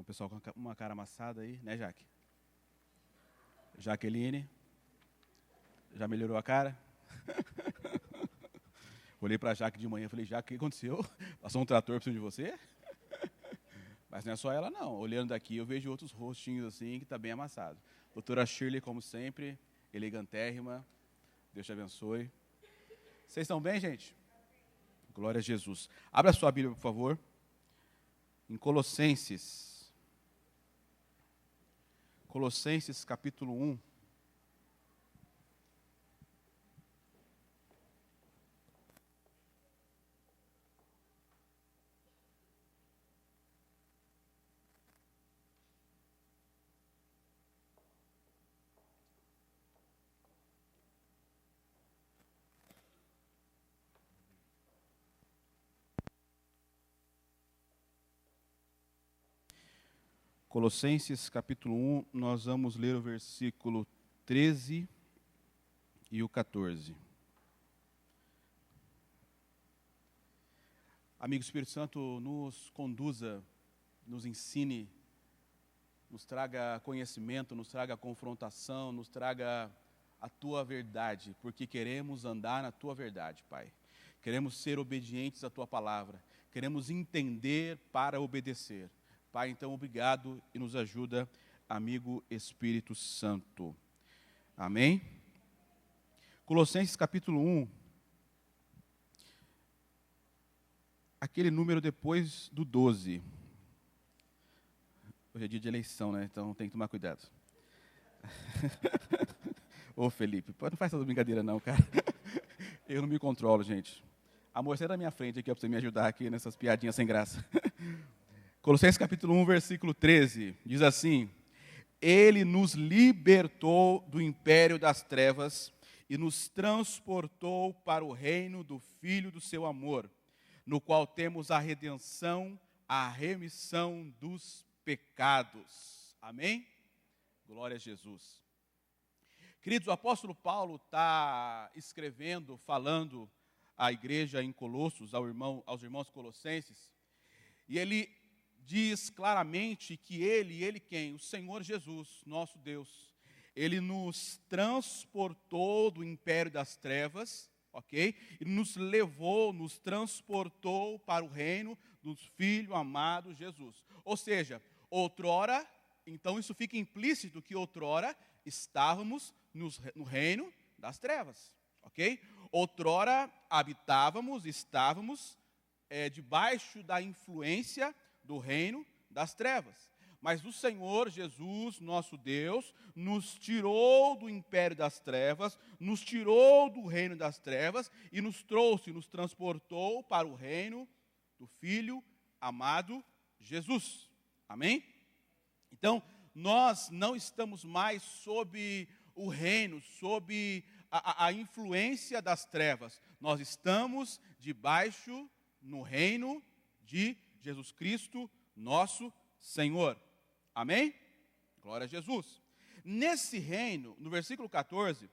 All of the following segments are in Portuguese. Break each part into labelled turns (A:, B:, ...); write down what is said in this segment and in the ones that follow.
A: Tem um pessoal com uma cara amassada aí, né, Jaque? Jaqueline, já melhorou a cara? Olhei para a Jaque de manhã e falei, Jaque, o que aconteceu? Passou um trator por cima de você? Mas não é só ela, não. Olhando daqui, eu vejo outros rostinhos assim, que está bem amassado. Doutora Shirley, como sempre, elegantérrima. Deus te abençoe. Vocês estão bem, gente? Glória a Jesus. Abra sua Bíblia, por favor. Em Colossenses. Colossenses, capítulo 1. Colossenses, capítulo 1, nós vamos ler o versículo 13 e o 14. Amigo Espírito Santo, nos conduza, nos ensine, nos traga conhecimento, nos traga confrontação, nos traga a Tua verdade, porque queremos andar na Tua verdade, Pai. Queremos ser obedientes à Tua palavra, queremos entender para obedecer. Pai, então, obrigado e nos ajuda, amigo Espírito Santo. Amém? Colossenses capítulo 1, aquele número depois do 12. Hoje é dia de eleição, né? Então tem que tomar cuidado. Ô Felipe, não faz essa brincadeira não, cara. Eu não me controlo, gente. Amor, sai da minha frente aqui, para você me ajudar aqui nessas piadinhas sem graça. Colossenses capítulo 1, versículo 13, diz assim: Ele nos libertou do império das trevas e nos transportou para o reino do Filho do seu amor, no qual temos a redenção, a remissão dos pecados. Amém? Glória a Jesus. Queridos, o apóstolo Paulo está escrevendo, falando à igreja em Colossos, aos irmãos colossenses, e ele diz claramente que ele quem? O Senhor Jesus, nosso Deus, ele nos transportou do império das trevas, ok? E nos levou, nos transportou para o reino do Filho amado Jesus. Ou seja, outrora, então isso fica implícito que outrora estávamos no reino das trevas, ok? Outrora estávamos debaixo da influência do reino das trevas. Mas o Senhor Jesus, nosso Deus, nos tirou do império das trevas, nos tirou do reino das trevas e nos transportou para o reino do Filho amado Jesus. Amém? Então, nós não estamos mais sob o reino, sob a influência das trevas. Nós estamos debaixo no reino de Jesus Cristo, nosso Senhor. Amém? Glória a Jesus. Nesse reino, no versículo 14,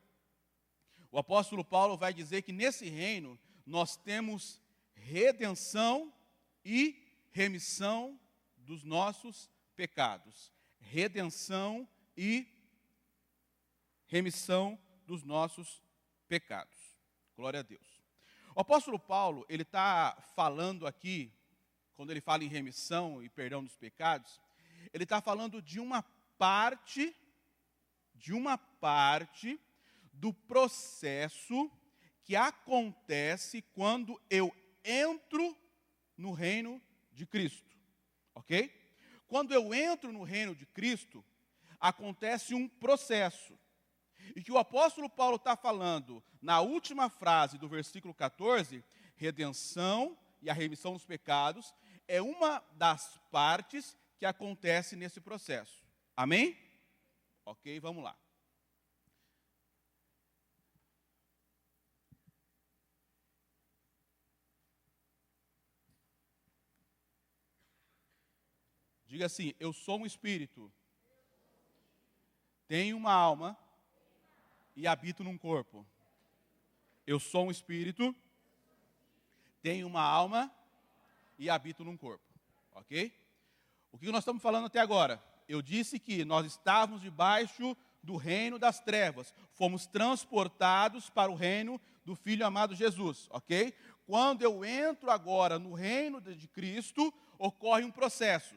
A: o apóstolo Paulo vai dizer que nesse reino nós temos redenção e remissão dos nossos pecados. Redenção e remissão dos nossos pecados. Glória a Deus. O apóstolo Paulo, ele está falando aqui, quando ele fala em remissão e perdão dos pecados, ele está falando de uma parte do processo que acontece quando eu entro no reino de Cristo, ok? Quando eu entro no reino de Cristo, acontece um processo, e que o apóstolo Paulo está falando na última frase do versículo 14, redenção e a remissão dos pecados, é uma das partes que acontece nesse processo. Amém? Ok, vamos lá. Diga assim: eu sou um espírito, tenho uma alma e habito num corpo. Eu sou um espírito, tenho uma alma e habito num corpo. Ok? O que nós estamos falando até agora? Eu disse que nós estávamos debaixo do reino das trevas. Fomos transportados para o reino do Filho amado Jesus, ok? Quando eu entro agora no reino de Cristo, ocorre um processo.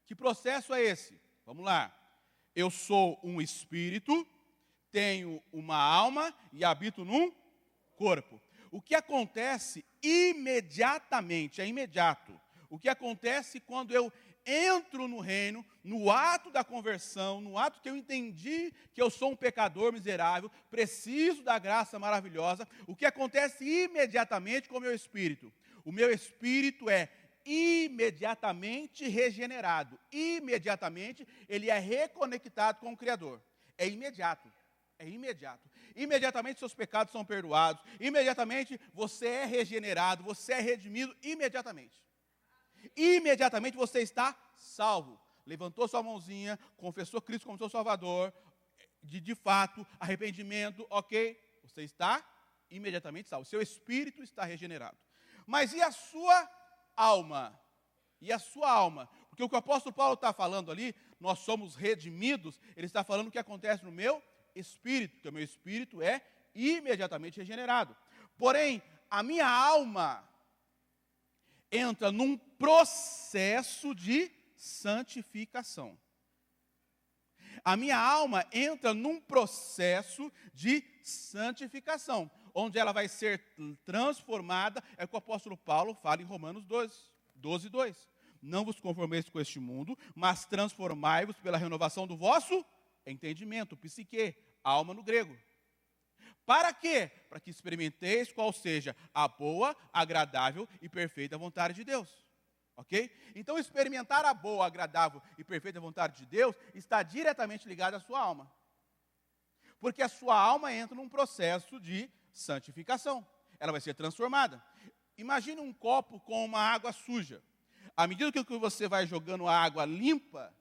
A: Que processo é esse? Vamos lá. Eu sou um espírito, tenho uma alma e habito num corpo. O que acontece imediatamente, é imediato. O que acontece quando eu entro no reino, no ato da conversão, no ato que eu entendi que eu sou um pecador miserável, preciso da graça maravilhosa, o que acontece imediatamente com o meu espírito? O meu espírito é imediatamente regenerado. Imediatamente ele é reconectado com o Criador. É imediato. É imediato. Imediatamente seus pecados são perdoados. Imediatamente você é regenerado, você é redimido imediatamente. Imediatamente você está salvo. Levantou sua mãozinha, confessou Cristo como seu Salvador, de fato, arrependimento, ok? Você está imediatamente salvo. Seu espírito está regenerado. Mas e a sua alma? E a sua alma? Porque o que o apóstolo Paulo está falando ali, nós somos redimidos, ele está falando o que acontece no meu espírito, porque o meu espírito é imediatamente regenerado. Porém, a minha alma entra num processo de santificação. A minha alma entra num processo de santificação, onde ela vai ser transformada, é o que o apóstolo Paulo fala em Romanos 12, 2. Não vos conformeis com este mundo, mas transformai-vos pela renovação do vosso entendimento, psique, alma no grego. Para quê? Para que experimenteis qual seja a boa, agradável e perfeita vontade de Deus. Ok? Então, experimentar a boa, agradável e perfeita vontade de Deus está diretamente ligado à sua alma. Porque a sua alma entra num processo de santificação. Ela vai ser transformada. Imagine um copo com uma água suja. À medida que você vai jogando a água limpa,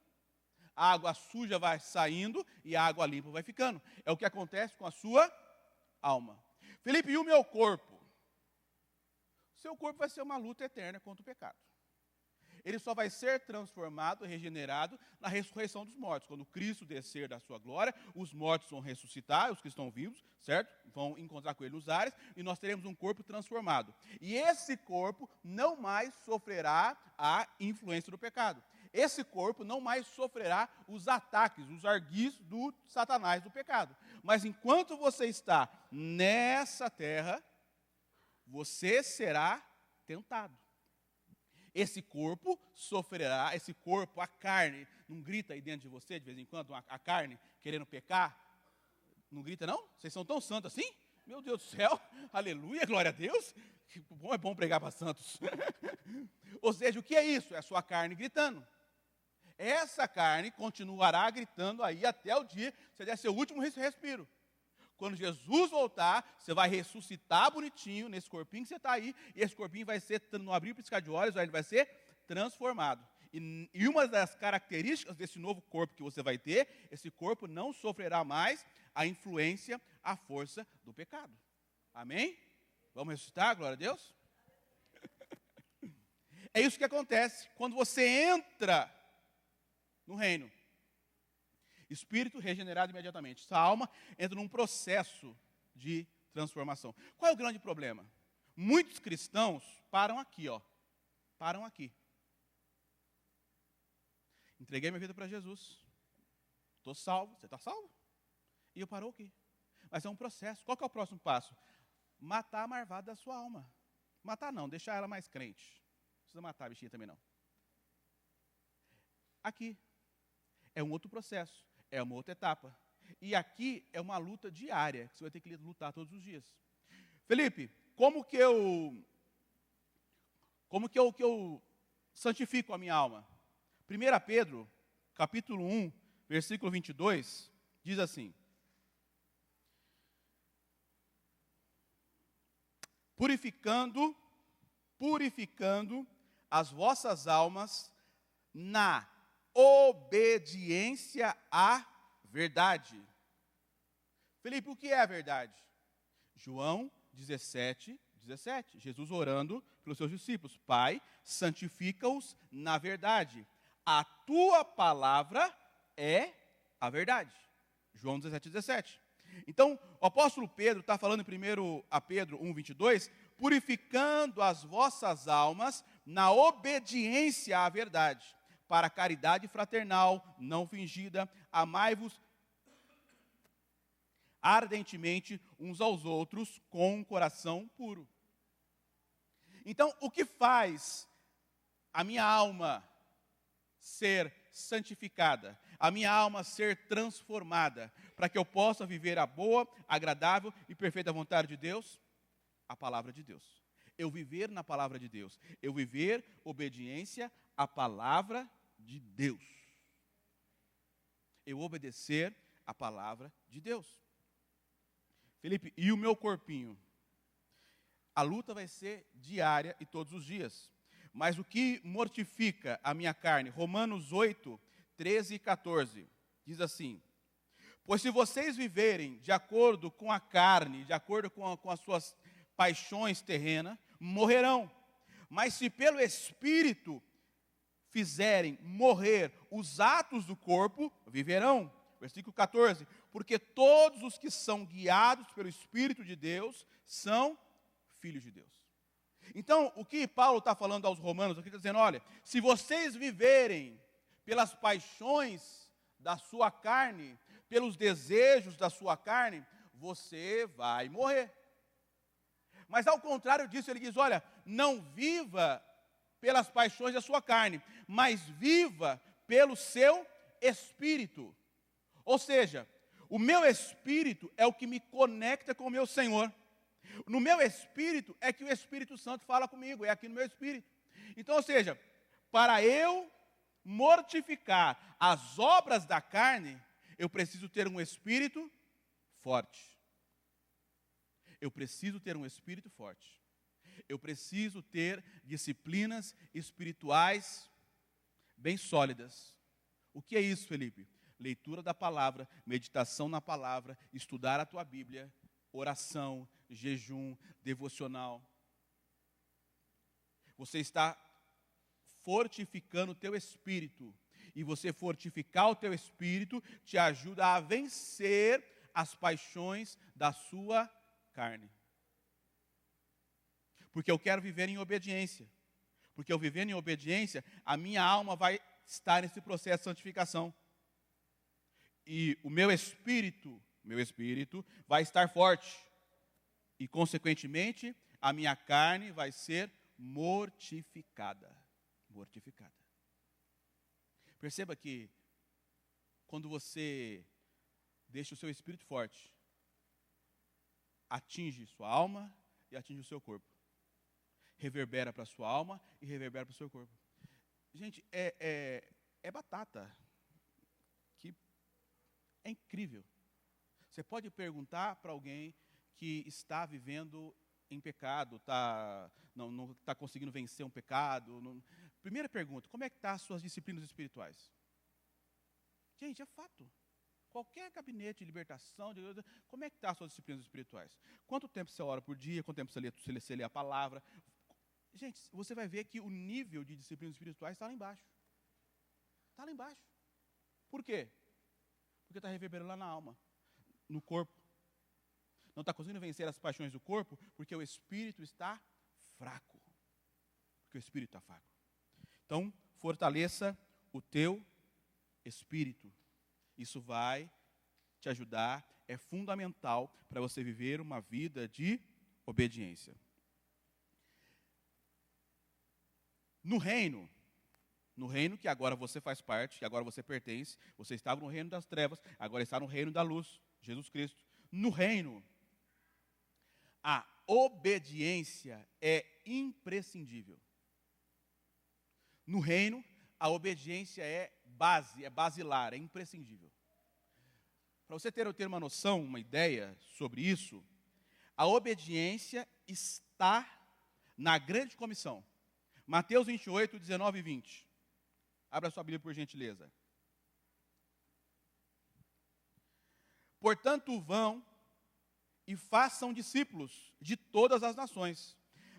A: a água suja vai saindo e a água limpa vai ficando. É o que acontece com a sua alma. Felipe, e o meu corpo? O seu corpo vai ser uma luta eterna contra o pecado. Ele só vai ser transformado, regenerado na ressurreição dos mortos. Quando Cristo descer da sua glória, os mortos vão ressuscitar, os que estão vivos, certo? Vão encontrar com ele nos ares, e nós teremos um corpo transformado. E esse corpo não mais sofrerá a influência do pecado. Esse corpo não mais sofrerá os ataques, os arguis do Satanás, do pecado. Mas enquanto você está nessa terra, você será tentado. Esse corpo sofrerá, esse corpo, a carne, não grita aí dentro de você de vez em quando, a carne querendo pecar? Não grita não? Vocês são tão santos assim? Meu Deus do céu, aleluia, glória a Deus. Que bom, é bom pregar para santos. Ou seja, o que é isso? É a sua carne gritando. Essa carne continuará gritando aí até o dia que você der seu último respiro. Quando Jesus voltar, você vai ressuscitar bonitinho nesse corpinho que você está aí, e esse corpinho vai ser, no abrir e piscar de olhos, ele vai ser transformado. E uma das características desse novo corpo que você vai ter, esse corpo não sofrerá mais a influência, a força do pecado. Amém? Vamos ressuscitar, glória a Deus? É isso que acontece quando você entra no reino. Espírito regenerado imediatamente. Sua alma entra num processo de transformação. Qual é o grande problema? Muitos cristãos param aqui, ó. Param aqui. Entreguei minha vida para Jesus. Estou salvo. Você está salvo? E eu parou aqui. Mas é um processo. Qual que é o próximo passo? Matar a marvada da sua alma. Matar não, deixar ela mais crente. Não precisa matar a bichinha também não. Aqui. É um outro processo. É uma outra etapa. E aqui é uma luta diária, que você vai ter que lutar todos os dias. Felipe, como que eu santifico a minha alma? 1 Pedro, capítulo 1, versículo 22, diz assim: purificando as vossas almas na obediência à verdade. Felipe, o que é a verdade? João 17, 17. Jesus orando pelos seus discípulos. Pai, santifica-os na verdade. a tua palavra é a verdade. João 17:17. Então, o apóstolo Pedro está falando em 1 a Pedro 1:22, purificando as vossas almas na obediência à verdade, para a caridade fraternal, não fingida, amai-vos ardentemente uns aos outros com um coração puro. Então, o que faz a minha alma ser santificada, a minha alma ser transformada, para que eu possa viver a boa, agradável e perfeita vontade de Deus? A palavra de Deus. Eu viver na palavra de Deus. Eu viver obediência à palavra de Deus. Eu obedecer à palavra de Deus. Felipe, e o meu corpinho? A luta vai ser diária e todos os dias. Mas o que mortifica a minha carne? Romanos 8, 13 e 14. Diz assim: pois se vocês viverem de acordo com a carne, de acordo com as suas paixões terrenas, morrerão. Mas se pelo Espírito fizerem morrer os atos do corpo, viverão. Versículo 14. Porque todos os que são guiados pelo Espírito de Deus são filhos de Deus. Então, o que Paulo está falando aos romanos, aqui está dizendo, olha, se vocês viverem pelas paixões da sua carne, pelos desejos da sua carne, você vai morrer. Mas ao contrário disso, ele diz, olha, não viva pelas paixões da sua carne, mas viva pelo seu espírito. Ou seja, o meu espírito é o que me conecta com o meu Senhor. No meu espírito é que o Espírito Santo fala comigo, é aqui no meu espírito. Então, ou seja, para eu mortificar as obras da carne, eu preciso ter um espírito forte. Eu preciso ter um espírito forte. Eu preciso ter disciplinas espirituais bem sólidas. O que é isso, Felipe? Leitura da palavra, meditação na palavra, estudar a tua Bíblia, oração, jejum, devocional. Você está fortificando o teu espírito. E você fortificar o teu espírito te ajuda a vencer as paixões da sua carne. Porque eu quero viver em obediência. Porque eu vivendo em obediência, a minha alma vai estar nesse processo de santificação. E o meu espírito vai estar forte. E, consequentemente, a minha carne vai ser mortificada. Mortificada. Perceba que, quando você deixa o seu espírito forte, atinge sua alma e atinge o seu corpo. Reverbera para a sua alma e reverbera para o seu corpo. Gente, é batata. Que é incrível. Você pode perguntar para alguém que está vivendo em pecado, não está conseguindo vencer um pecado. Primeira pergunta, como é que estão as suas disciplinas espirituais? Gente, é fato. Qualquer gabinete de libertação, como é que estão as suas disciplinas espirituais? Quanto tempo você ora por dia? Quanto tempo você lê a palavra? Gente, você vai ver que o nível de disciplinas espirituais está lá embaixo. Está lá embaixo. Por quê? Porque está reverberando lá na alma, no corpo. Não está conseguindo vencer as paixões do corpo, porque o espírito está fraco. Porque o espírito está fraco. Então, fortaleça o teu espírito. Isso vai te ajudar, é fundamental para você viver uma vida de obediência. No reino que agora você faz parte, que agora você pertence, você estava no reino das trevas, agora está no reino da luz, Jesus Cristo. No reino, a obediência é imprescindível. No reino, a obediência é base, é basilar, é imprescindível. Para você ter uma noção, uma ideia sobre isso, a obediência está na grande comissão. Mateus 28, 19 e 20. Abra sua Bíblia, por gentileza. Portanto, vão e façam discípulos de todas as nações,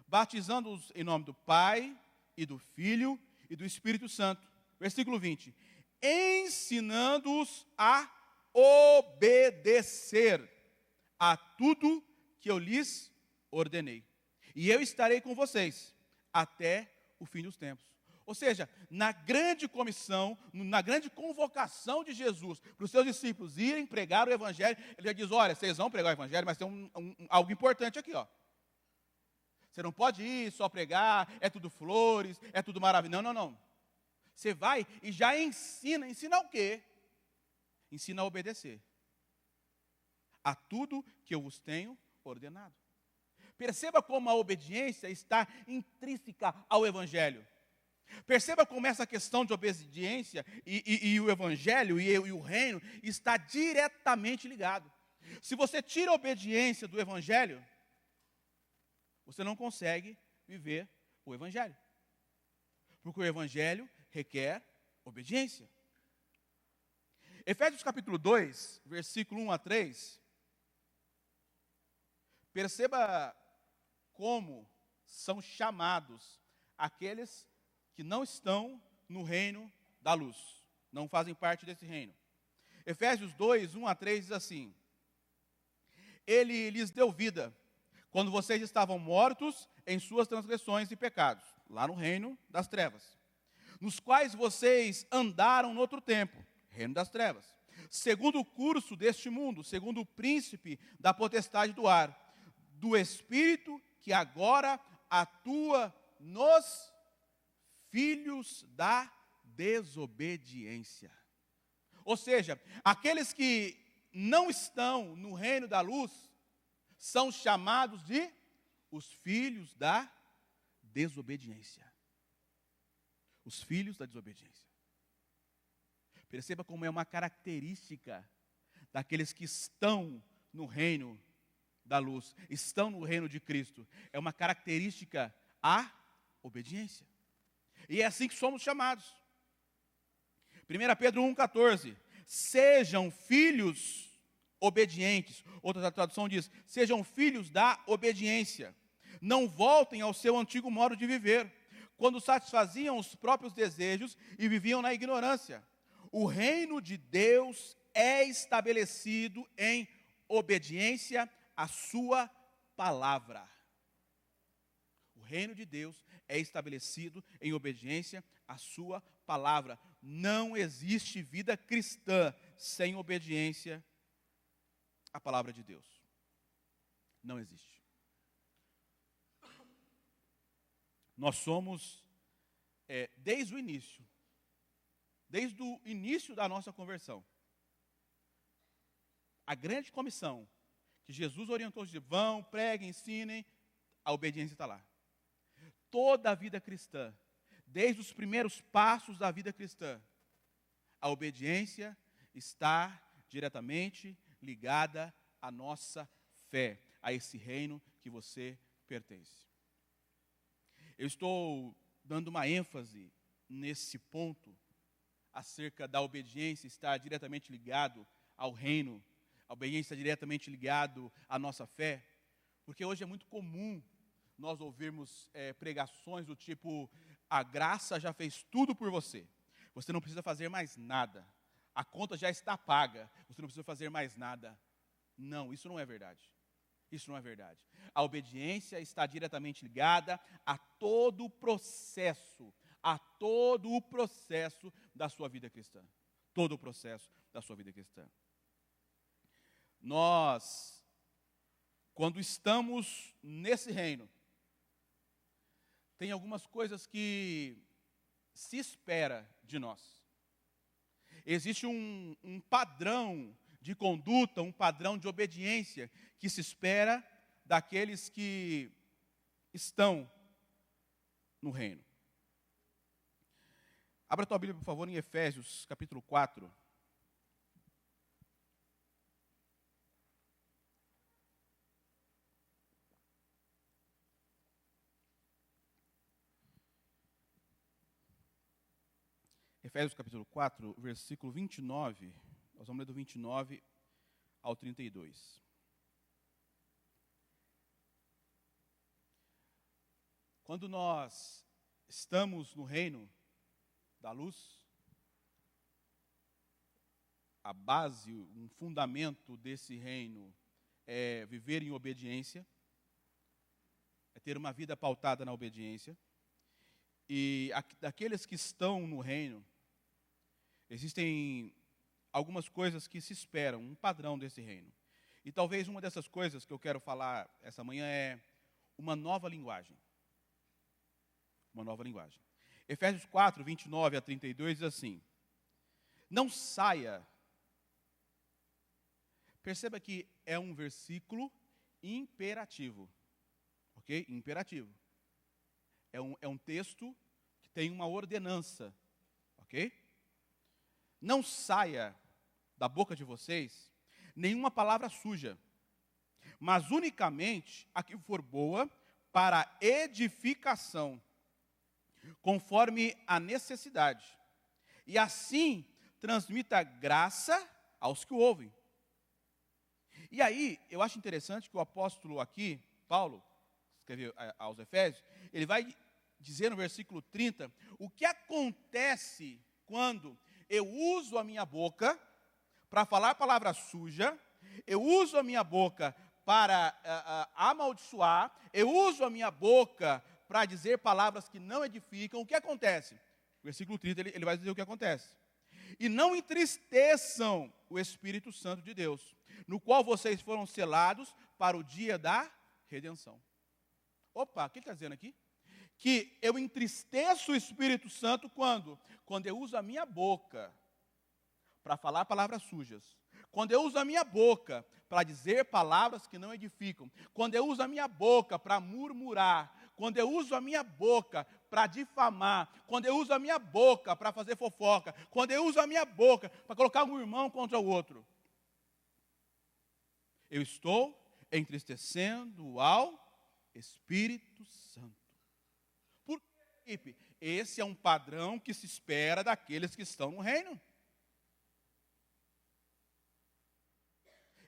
A: batizando-os em nome do Pai, e do Filho, e do Espírito Santo, versículo 20, ensinando-os a obedecer a tudo que eu lhes ordenei. E eu estarei com vocês até o fim dos tempos. Ou seja, na grande comissão, na grande convocação de Jesus para os seus discípulos irem pregar o evangelho, ele já diz, olha, vocês vão pregar o evangelho, mas tem algo importante aqui, ó. Você não pode ir só pregar, é tudo flores, é tudo maravilhoso. Não, não, não. Você vai e já ensina. Ensina o quê? Ensina a obedecer a tudo que eu vos tenho ordenado. Perceba como a obediência está intrínseca ao evangelho. Perceba como essa questão de obediência e o evangelho e o reino está diretamente ligado. Se você tira a obediência do evangelho, você não consegue viver o evangelho. Porque o evangelho requer obediência. Efésios capítulo 2, versículo 1 a 3. Perceba como são chamados aqueles que não estão no reino da luz, não fazem parte desse reino. Efésios 2, 1 a 3 diz assim: Ele lhes deu vida, quando vocês estavam mortos em suas transgressões e pecados, lá no reino das trevas, nos quais vocês andaram no outro tempo, reino das trevas, segundo o curso deste mundo, segundo o príncipe da potestade do ar, do espírito que agora atua nos filhos da desobediência. Ou seja, aqueles que não estão no reino da luz são chamados de os filhos da desobediência. Os filhos da desobediência. Perceba como é uma característica daqueles que estão no reino da luz, estão no reino de Cristo. É uma característica a obediência. E é assim que somos chamados. 1 Pedro 1,14. Sejam filhos obedientes. Outra tradução diz, sejam filhos da obediência. Não voltem ao seu antigo modo de viver, quando satisfaziam os próprios desejos e viviam na ignorância. O reino de Deus é estabelecido em obediência à sua palavra. O reino de Deus é estabelecido em obediência à sua palavra. Não existe vida cristã sem obediência à palavra de Deus. Não existe. Nós somos, desde o início da nossa conversão, a grande comissão que Jesus orientou de vão, preguem, ensinem, a obediência está lá. Toda a vida cristã, desde os primeiros passos da vida cristã, a obediência está diretamente ligada à nossa fé, a esse reino que você pertence. Eu estou dando uma ênfase nesse ponto, acerca da obediência estar diretamente ligado ao reino, a obediência está diretamente ligado à nossa fé, porque hoje é muito comum nós ouvirmos pregações do tipo, a graça já fez tudo por você, você não precisa fazer mais nada, a conta já está paga, você não precisa fazer mais nada. Não, isso não é verdade. Isso não é verdade. A obediência está diretamente ligada a todo o processo da sua vida cristã. Todo o processo da sua vida cristã. Nós, quando estamos nesse reino, tem algumas coisas que se espera de nós. Existe um padrão de conduta, um padrão de obediência que se espera daqueles que estão no reino. Abra a tua Bíblia, por favor, em Efésios, capítulo 4. Efésios capítulo 4, versículo 29, nós vamos ler do 29 ao 32. Quando nós estamos no reino da luz, a base, um fundamento desse reino é viver em obediência, é ter uma vida pautada na obediência. E daqueles que estão no reino, existem algumas coisas que se esperam, um padrão desse reino. E talvez uma dessas coisas que eu quero falar essa manhã é uma nova linguagem. Uma nova linguagem. Efésios 4, 29 a 32 diz assim: não saia. Perceba que é um versículo imperativo. Ok? Imperativo. É um texto que tem uma ordenança. Ok? Não saia da boca de vocês nenhuma palavra suja, mas unicamente a que for boa para edificação, conforme a necessidade. E assim transmita graça aos que o ouvem. E aí, eu acho interessante que o apóstolo aqui, Paulo, escreveu aos Efésios, ele vai dizer no versículo 30, o que acontece quando eu uso a minha boca para falar palavra suja, eu uso a minha boca para amaldiçoar, eu uso a minha boca para dizer palavras que não edificam. O que acontece? Versículo 30, ele vai dizer o que acontece. E não entristeçam o Espírito Santo de Deus, no qual vocês foram selados para o dia da redenção. Opa, o que ele está dizendo aqui? Que eu entristeço o Espírito Santo quando? Quando eu uso a minha boca para falar palavras sujas. Quando eu uso a minha boca para dizer palavras que não edificam. Quando eu uso a minha boca para murmurar. Quando eu uso a minha boca para difamar. Quando eu uso a minha boca para fazer fofoca. Quando eu uso a minha boca para colocar um irmão contra o outro. Eu estou entristecendo ao Espírito Santo. Por quê? Esse é um padrão que se espera daqueles que estão no reino.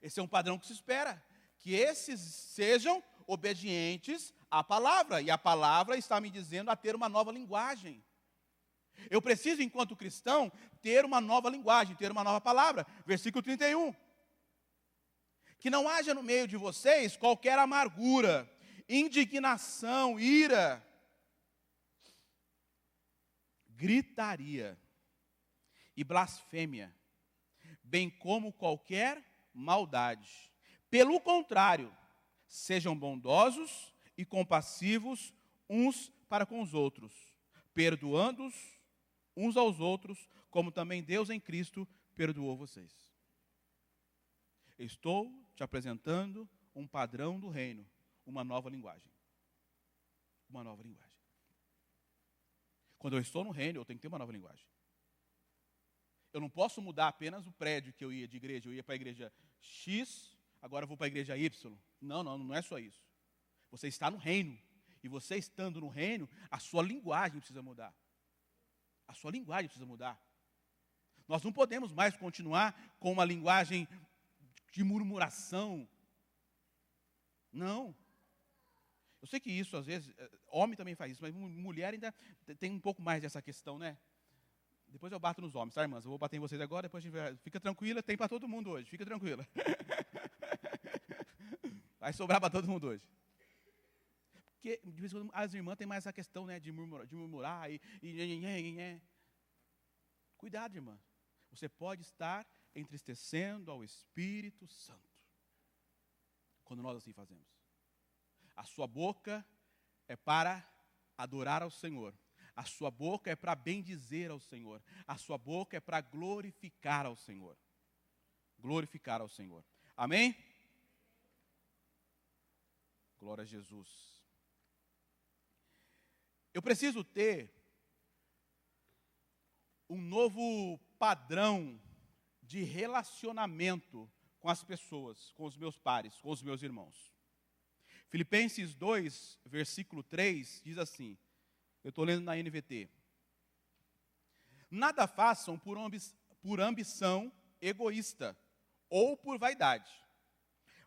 A: Esse é um padrão que se espera. Que esses sejam obedientes à palavra. E a palavra está me dizendo a ter uma nova linguagem. Eu preciso, enquanto cristão, ter uma nova linguagem, ter uma nova palavra. Versículo 31. Que não haja no meio de vocês qualquer amargura, indignação, ira, gritaria e blasfêmia, bem como qualquer maldade. Pelo contrário, sejam bondosos e compassivos uns para com os outros, perdoando-os uns aos outros, como também Deus em Cristo perdoou vocês. Estou te apresentando um padrão do reino, uma nova linguagem. Uma nova linguagem. Quando eu estou no reino, eu tenho que ter uma nova linguagem. Eu não posso mudar apenas o prédio que eu ia de igreja. Eu ia para a igreja X, agora eu vou para a igreja Y. Não é só isso. Você está no reino. E você estando no reino, a sua linguagem precisa mudar. A sua linguagem precisa mudar. Nós não podemos mais continuar com uma linguagem de murmuração. Não. Eu sei que isso, às vezes, homem também faz isso, mas mulher ainda tem um pouco mais dessa questão, né? Depois eu bato nos homens, tá, irmãs? Eu vou bater em vocês agora, depois a gente vai... Fica tranquila, tem para todo mundo hoje, fica tranquila. Vai sobrar para todo mundo hoje. Porque, de vez em quando, as irmãs têm mais essa questão, né, de murmurar e... Cuidado, irmã. Você pode estar entristecendo ao Espírito Santo. Quando nós assim fazemos. A sua boca é para adorar ao Senhor. A sua boca é para bendizer ao Senhor. A sua boca é para glorificar ao Senhor. Glorificar ao Senhor. Amém? Glória a Jesus. Eu preciso ter um novo padrão de relacionamento com as pessoas, com os meus pares, com os meus irmãos. Filipenses 2, versículo 3, diz assim, eu estou lendo na NVT. Nada façam por ambição egoísta ou por vaidade,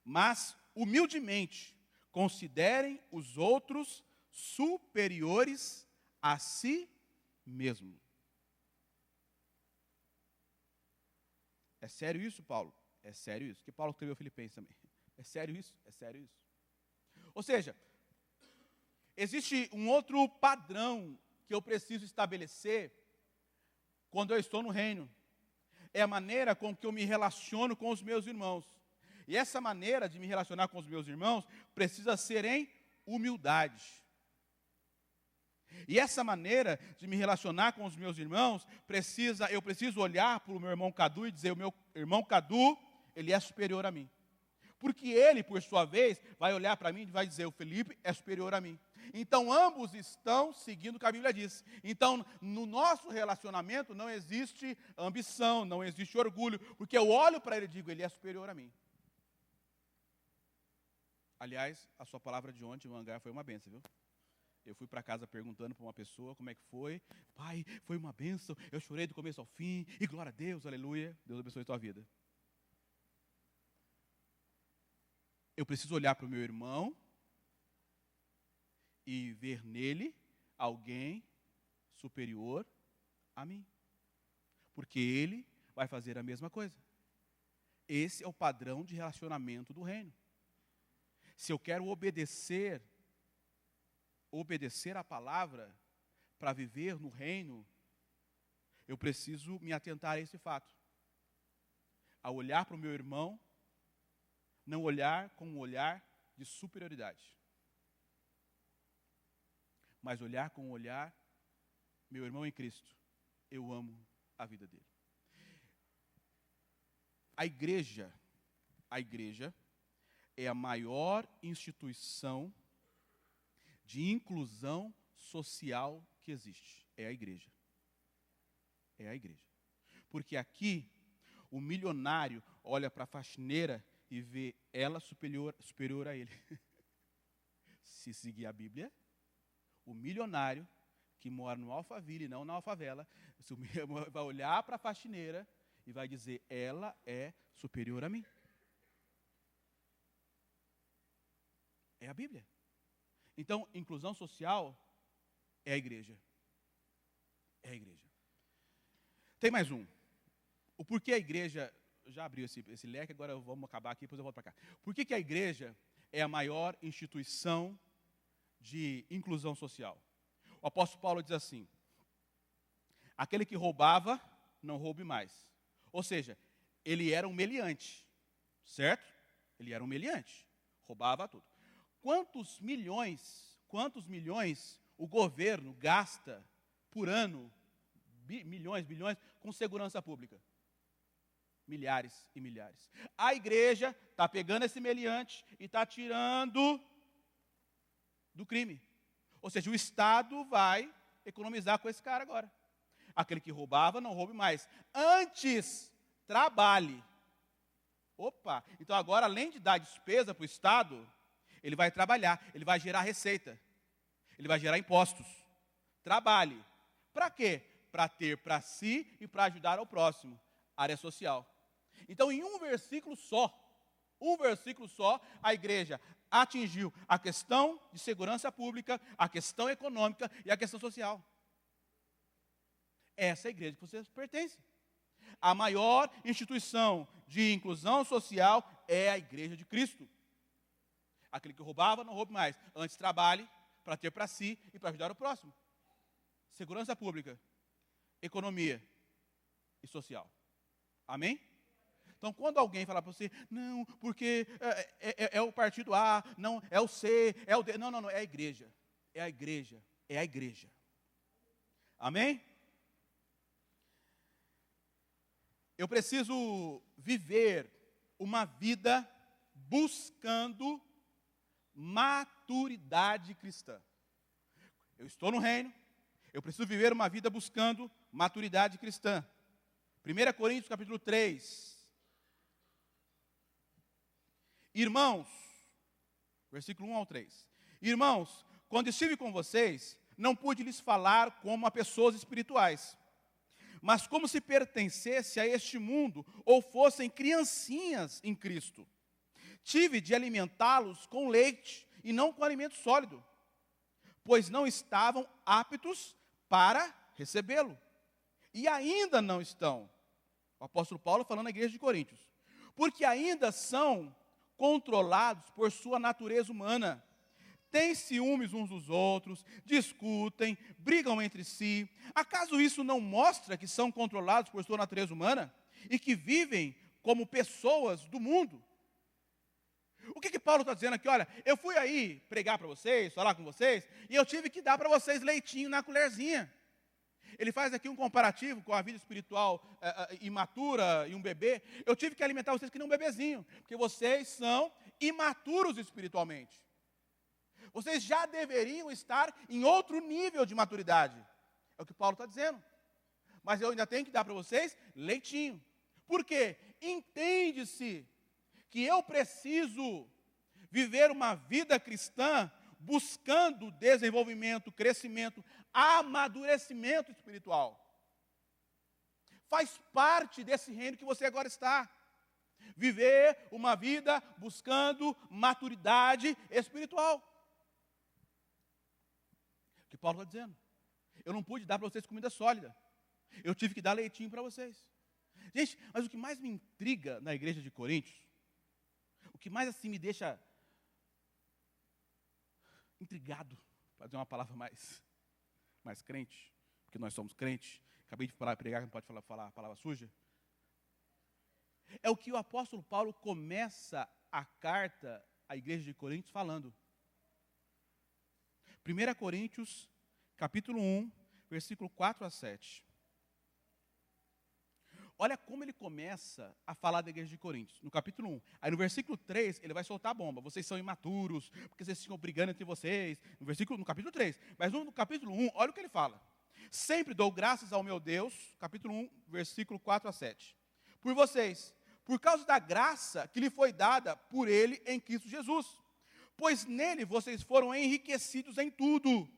A: mas humildemente considerem os outros superiores a si mesmo. É sério isso, Paulo? É sério isso. Que Paulo escreveu Filipenses também. É sério isso? É sério isso. Ou seja, existe um outro padrão que eu preciso estabelecer quando eu estou no reino. É a maneira com que eu me relaciono com os meus irmãos. E essa maneira de me relacionar com os meus irmãos precisa ser em humildade. E essa maneira de me relacionar com os meus irmãos, eu preciso olhar para o meu irmão Cadu e dizer, o meu irmão Cadu, ele é superior a mim. Porque ele, por sua vez, vai olhar para mim e vai dizer, o Felipe é superior a mim. Então, ambos estão seguindo o que a Bíblia diz. Então, no nosso relacionamento não existe ambição, não existe orgulho, porque eu olho para ele e digo, ele é superior a mim. Aliás, a sua palavra de ontem, o hangar, foi uma benção, viu? Eu fui para casa perguntando para uma pessoa como é que foi. Pai, foi uma bênção, eu chorei do começo ao fim, e glória a Deus, aleluia. Deus abençoe a tua vida. Eu preciso olhar para o meu irmão e ver nele alguém superior a mim. Porque ele vai fazer a mesma coisa. Esse é o padrão de relacionamento do reino. Se eu quero obedecer a palavra para viver no reino, eu preciso me atentar a esse fato. A olhar para o meu irmão, não olhar com um olhar de superioridade, mas olhar com um olhar, meu irmão em Cristo, eu amo a vida dele. A igreja é a maior instituição de inclusão social que existe. É a igreja. É a igreja. Porque aqui, o milionário olha para a faxineira e vê ela superior a ele. Se seguir a Bíblia, o milionário que mora no Alphaville e não na Alfavela, vai olhar para a faxineira e vai dizer, ela é superior a mim. É a Bíblia. Então, inclusão social é a igreja. É a igreja. Tem mais um. O porquê a igreja, já abriu esse leque, agora vamos acabar aqui, depois eu volto para cá. Por que a igreja é a maior instituição de inclusão social? O apóstolo Paulo diz assim, aquele que roubava, não roube mais. Ou seja, ele era um meliante, certo? Ele era um meliante, roubava tudo. Quantos milhões o governo gasta por ano, milhões, bilhões, com segurança pública? Milhares e milhares. A igreja está pegando esse meliante e está tirando do crime. Ou seja, o Estado vai economizar com esse cara agora. Aquele que roubava, não roube mais. Antes, trabalhe. Opa, então agora, além de dar despesa para o Estado, ele vai trabalhar, ele vai gerar receita, ele vai gerar impostos. Trabalhe. Para quê? Para ter para si e para ajudar ao próximo. Área social. Então, em um versículo só, a igreja atingiu a questão de segurança pública, a questão econômica e a questão social. Essa é a igreja que você pertence. A maior instituição de inclusão social é a igreja de Cristo. Aquele que roubava, não roube mais. Antes trabalhe para ter para si e para ajudar o próximo. Segurança pública, economia e social. Amém? Então, quando alguém falar para você, não, porque é o partido A, não, é o C, é o D. Não, é a igreja. É a igreja. É a igreja. Amém? Eu preciso viver uma vida buscando maturidade cristã. Eu estou no reino, eu preciso viver uma vida buscando maturidade cristã. 1 Coríntios capítulo 3. Irmãos, versículo 1 ao 3. Irmãos, quando estive com vocês, não pude lhes falar como a pessoas espirituais, mas como se pertencesse a este mundo, ou fossem criancinhas em Cristo. Tive de alimentá-los com leite e não com alimento sólido, pois não estavam aptos para recebê-lo. E ainda não estão. O apóstolo Paulo falando à igreja de Coríntios. Porque ainda são controlados por sua natureza humana. Têm ciúmes uns dos outros, discutem, brigam entre si. Acaso isso não mostra que são controlados por sua natureza humana? E que vivem como pessoas do mundo? O que Paulo está dizendo aqui? Olha, eu fui aí pregar para vocês, falar com vocês, e eu tive que dar para vocês leitinho na colherzinha. Ele faz aqui um comparativo com a vida espiritual imatura e um bebê. Eu tive que alimentar vocês que nem um bebezinho, porque vocês são imaturos espiritualmente. Vocês já deveriam estar em outro nível de maturidade. É o que Paulo está dizendo. Mas eu ainda tenho que dar para vocês leitinho. Por quê? Entende-se que eu preciso viver uma vida cristã buscando desenvolvimento, crescimento, amadurecimento espiritual. Faz parte desse reino que você agora está. Viver uma vida buscando maturidade espiritual. O que Paulo está dizendo? Eu não pude dar para vocês comida sólida. Eu tive que dar leitinho para vocês. Gente, mas o que mais me intriga na igreja de Coríntios, o que mais assim me deixa intrigado, para dizer uma palavra mais crente, porque nós somos crentes, acabei de pregar, não pode falar a palavra suja, é o que o apóstolo Paulo começa a carta à igreja de Coríntios falando. 1 Coríntios, capítulo 1, versículo 4 a 7. Olha como ele começa a falar da igreja de Coríntios, no capítulo 1. Aí no versículo 3, ele vai soltar a bomba. Vocês são imaturos, porque vocês ficam brigando entre vocês. No capítulo 3. Mas no capítulo 1, olha o que ele fala. Sempre dou graças ao meu Deus, capítulo 1, versículo 4 a 7. Por vocês, por causa da graça que lhe foi dada por ele em Cristo Jesus. Pois nele vocês foram enriquecidos em tudo,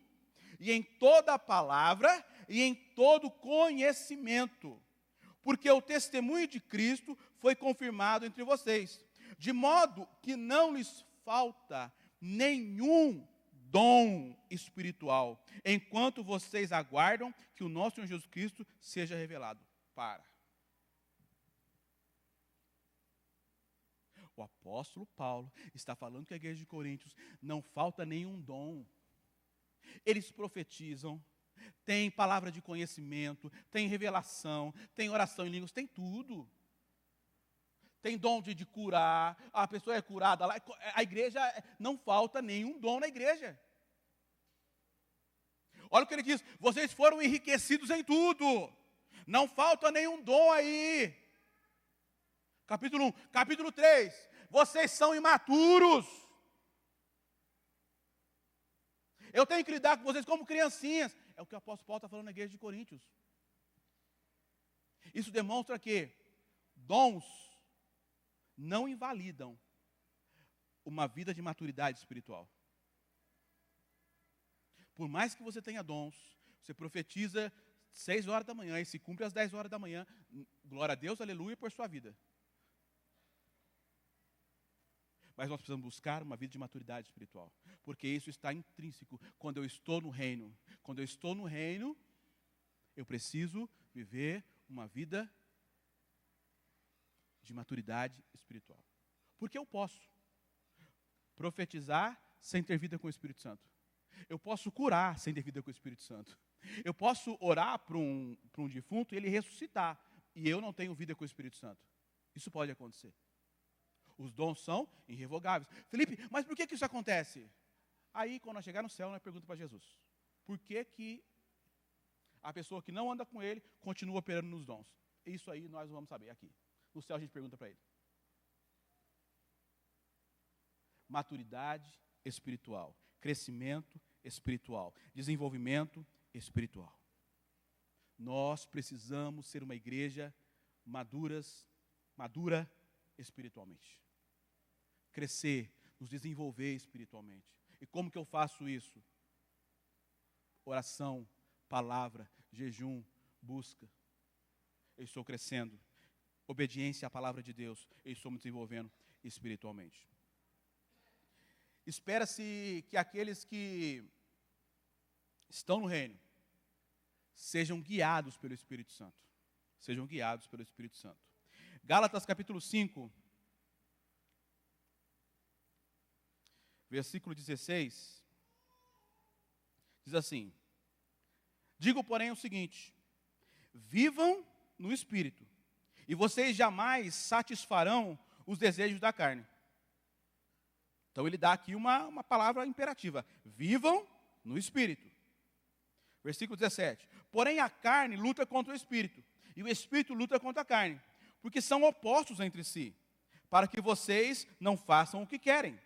A: e em toda palavra, e em todo conhecimento. Porque o testemunho de Cristo foi confirmado entre vocês, de modo que não lhes falta nenhum dom espiritual, enquanto vocês aguardam que o nosso Senhor Jesus Cristo seja revelado. O apóstolo Paulo está falando que a igreja de Coríntios não falta nenhum dom. Eles profetizam, tem palavra de conhecimento, tem revelação, tem oração em línguas, tem tudo. Tem dom de curar, a pessoa é curada lá. A igreja, não falta nenhum dom na igreja. Olha o que ele diz, vocês foram enriquecidos em tudo. Não falta nenhum dom aí. Capítulo 1, capítulo 3, vocês são imaturos. Eu tenho que lidar com vocês como criancinhas. É o que o apóstolo Paulo está falando na igreja de Coríntios. Isso demonstra que dons não invalidam uma vida de maturidade espiritual. Por mais que você tenha dons, você profetiza 6 horas da manhã e se cumpre às 10 horas da manhã, glória a Deus, aleluia, por sua vida. Mas nós precisamos buscar uma vida de maturidade espiritual, porque isso está intrínseco. Quando eu estou no reino, eu preciso viver uma vida de maturidade espiritual. Porque eu posso profetizar sem ter vida com o Espírito Santo. Eu posso curar sem ter vida com o Espírito Santo. Eu posso orar para um defunto e ele ressuscitar, e eu não tenho vida com o Espírito Santo. Isso pode acontecer. Os dons são irrevogáveis. Felipe, mas por que isso acontece? Aí, quando nós chegar no céu, nós perguntamos para Jesus. Por que a pessoa que não anda com ele continua operando nos dons? Isso aí nós vamos saber aqui. No céu a gente pergunta para ele. Maturidade espiritual. Crescimento espiritual. Desenvolvimento espiritual. Nós precisamos ser uma igreja madura espiritualmente. Crescer, nos desenvolver espiritualmente. E como que eu faço isso? Oração, palavra, jejum, busca. Eu estou crescendo. Obediência à palavra de Deus. Eu estou me desenvolvendo espiritualmente. Espera-se que aqueles que estão no reino sejam guiados pelo Espírito Santo. sejam guiados pelo Espírito Santo. Gálatas capítulo 5, versículo 16, diz assim: digo, porém, o seguinte: vivam no Espírito, e vocês jamais satisfarão os desejos da carne. Então ele dá aqui uma palavra imperativa: vivam no Espírito. Versículo 17: porém a carne luta contra o Espírito, e o Espírito luta contra a carne, porque são opostos entre si, para que vocês não façam o que querem.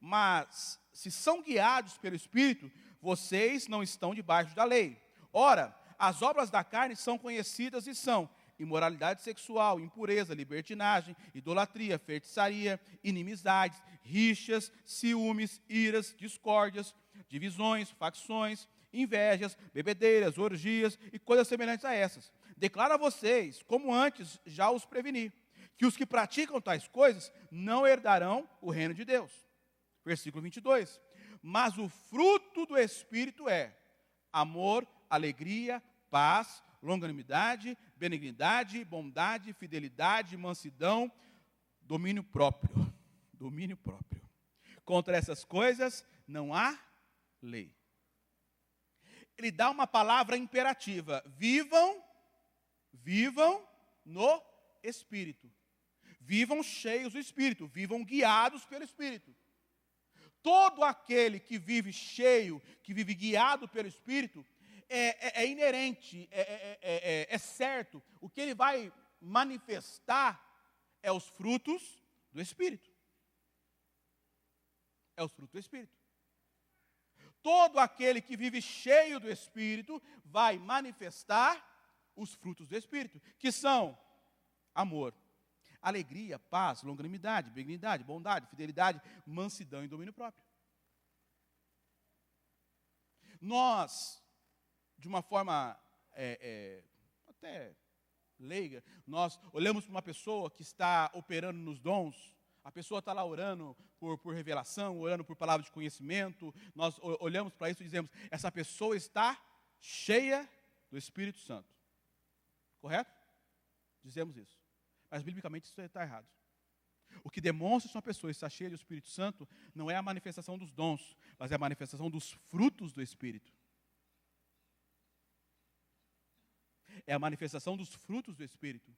A: Mas, se são guiados pelo Espírito, vocês não estão debaixo da lei. Ora, as obras da carne são conhecidas e são imoralidade sexual, impureza, libertinagem, idolatria, feitiçaria, inimizades, rixas, ciúmes, iras, discórdias, divisões, facções, invejas, bebedeiras, orgias e coisas semelhantes a essas. Declaro a vocês, como antes já os preveni, que os que praticam tais coisas não herdarão o reino de Deus. Versículo 22. Mas o fruto do Espírito é amor, alegria, paz, longanimidade, benignidade, bondade, fidelidade, mansidão, domínio próprio. Domínio próprio. Contra essas coisas não há lei. Ele dá uma palavra imperativa: vivam no Espírito. Vivam cheios do Espírito, vivam guiados pelo Espírito. Todo aquele que vive cheio, que vive guiado pelo Espírito, é inerente, é certo. O que ele vai manifestar é os frutos do Espírito. É os frutos do Espírito. Todo aquele que vive cheio do Espírito vai manifestar os frutos do Espírito, que são amor, alegria, paz, longanimidade, benignidade, bondade, fidelidade, mansidão e domínio próprio. Nós, de uma forma até leiga, nós olhamos para uma pessoa que está operando nos dons, a pessoa está lá orando por revelação, orando por palavra de conhecimento, nós olhamos para isso e dizemos: essa pessoa está cheia do Espírito Santo. Correto? Dizemos isso. Mas, biblicamente, isso está errado. O que demonstra que uma pessoa está cheia do Espírito Santo não é a manifestação dos dons, mas é a manifestação dos frutos do Espírito. É a manifestação dos frutos do Espírito.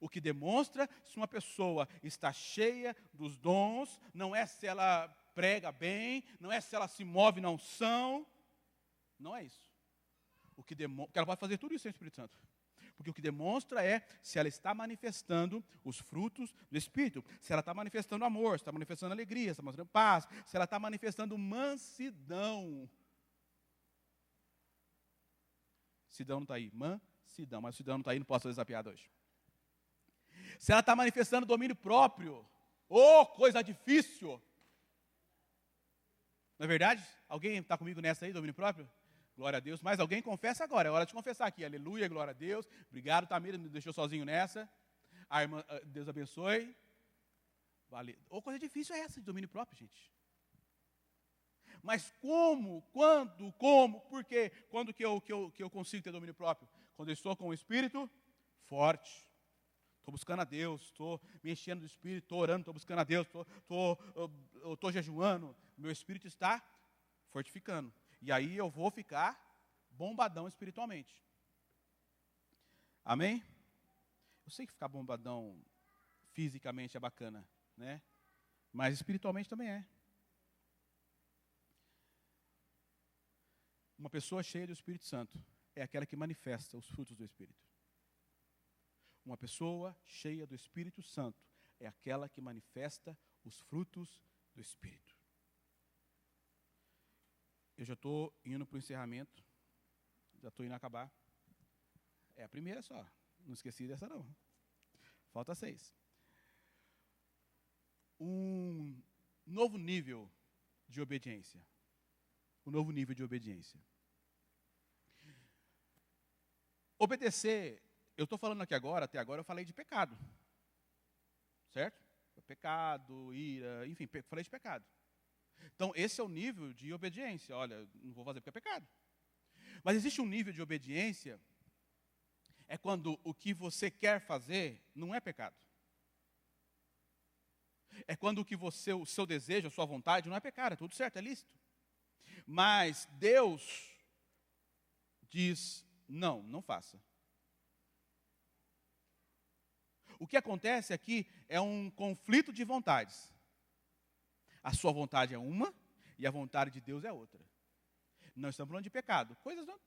A: O que demonstra se uma pessoa está cheia dos dons não é se ela prega bem, não é se ela se move na unção. Não é isso. Porque ela pode fazer tudo isso sem o Espírito Santo. Porque o que demonstra é se ela está manifestando os frutos do Espírito. Se ela está manifestando amor, se está manifestando alegria, se está manifestando paz, se ela está manifestando mansidão. Sidão não está aí. Mansidão. Mas o Sidão não está aí, não posso fazer essa piada hoje. Se ela está manifestando domínio próprio. Oh, coisa difícil. Não é verdade? Alguém está comigo nessa aí, domínio próprio? Glória a Deus. Mas alguém confessa agora, é hora de confessar aqui. Aleluia, glória a Deus. Obrigado, Tamira, me deixou sozinho nessa. A irmã, Deus abençoe. Valeu. Ou coisa difícil é essa de domínio próprio, gente. Mas como, quando, como, por quê? Quando que eu consigo ter domínio próprio? Quando eu estou com o Espírito forte. Estou buscando a Deus, estou me enchendo do Espírito, estou orando, estou buscando a Deus, estou jejuando. Meu Espírito está fortificando. E aí eu vou ficar bombadão espiritualmente. Amém? Eu sei que ficar bombadão fisicamente é bacana, né? Mas espiritualmente também é. Uma pessoa cheia do Espírito Santo é aquela que manifesta os frutos do Espírito. Uma pessoa cheia do Espírito Santo é aquela que manifesta os frutos do Espírito. Eu já estou indo para o encerramento. Já estou indo acabar. É a primeira só. Não esqueci dessa não. Falta 6. Um novo nível de obediência. Um novo nível de obediência. Obedecer, eu estou falando aqui agora, até agora eu falei de pecado. Certo? Pecado, ira, enfim, falei de pecado. Então, esse é o nível de obediência. Olha, não vou fazer porque é pecado. Mas existe um nível de obediência é quando o que você quer fazer não é pecado. É quando o seu desejo, a sua vontade não é pecado, é tudo certo, é lícito. Mas Deus diz, não, não faça. O que acontece aqui é um conflito de vontades. A sua vontade é uma e a vontade de Deus é outra. Não estamos falando de pecado, coisas não.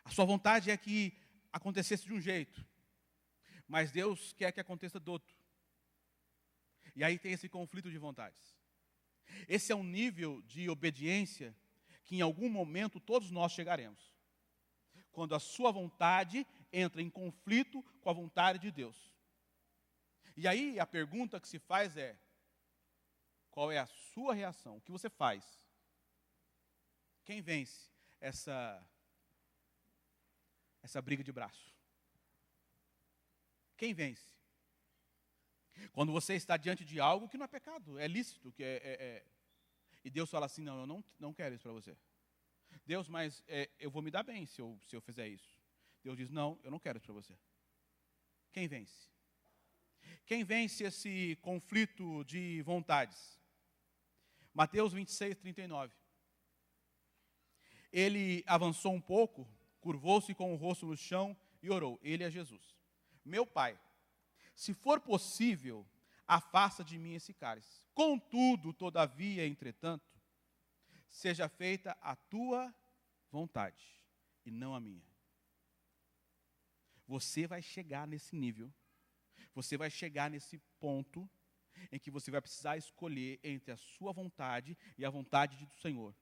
A: A sua vontade é que acontecesse de um jeito, mas Deus quer que aconteça do outro. E aí tem esse conflito de vontades. Esse é um nível de obediência que em algum momento todos nós chegaremos. Quando a sua vontade entra em conflito com a vontade de Deus. E aí a pergunta que se faz é, qual é a sua reação? O que você faz? Quem vence essa briga de braço? Quem vence? Quando você está diante de algo que não é pecado, é lícito, e Deus fala assim, não, eu não quero isso para você. Deus, mas eu vou me dar bem se eu fizer isso. Deus diz, não, eu não quero isso para você. Quem vence? Quem vence esse conflito de vontades? Mateus 26, 39. Ele avançou um pouco, curvou-se com o rosto no chão e orou. Ele é Jesus. Meu Pai, se for possível, afasta de mim esse cálice. Contudo, todavia, entretanto, seja feita a tua vontade e não a minha. Você vai chegar nesse nível, você vai chegar nesse ponto em que você vai precisar escolher entre a sua vontade e a vontade do Senhor.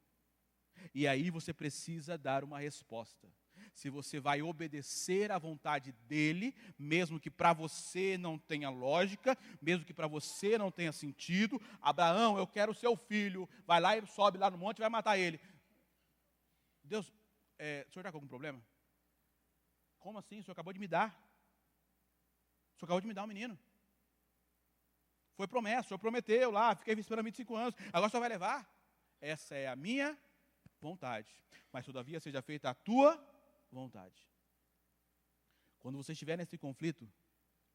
A: E aí você precisa dar uma resposta. Se você vai obedecer à vontade dele, mesmo que para você não tenha lógica, mesmo que para você não tenha sentido. Abraão, eu quero seu filho, vai lá e sobe lá no monte e vai matar ele. Deus, o senhor está com algum problema? Como assim? O senhor acabou de me dar. O senhor acabou de me dar um menino. Foi promessa, o senhor prometeu lá, fiquei esperando 25 anos, agora o senhor vai levar? Essa é a minha vontade, mas todavia seja feita a tua vontade. Quando você estiver nesse conflito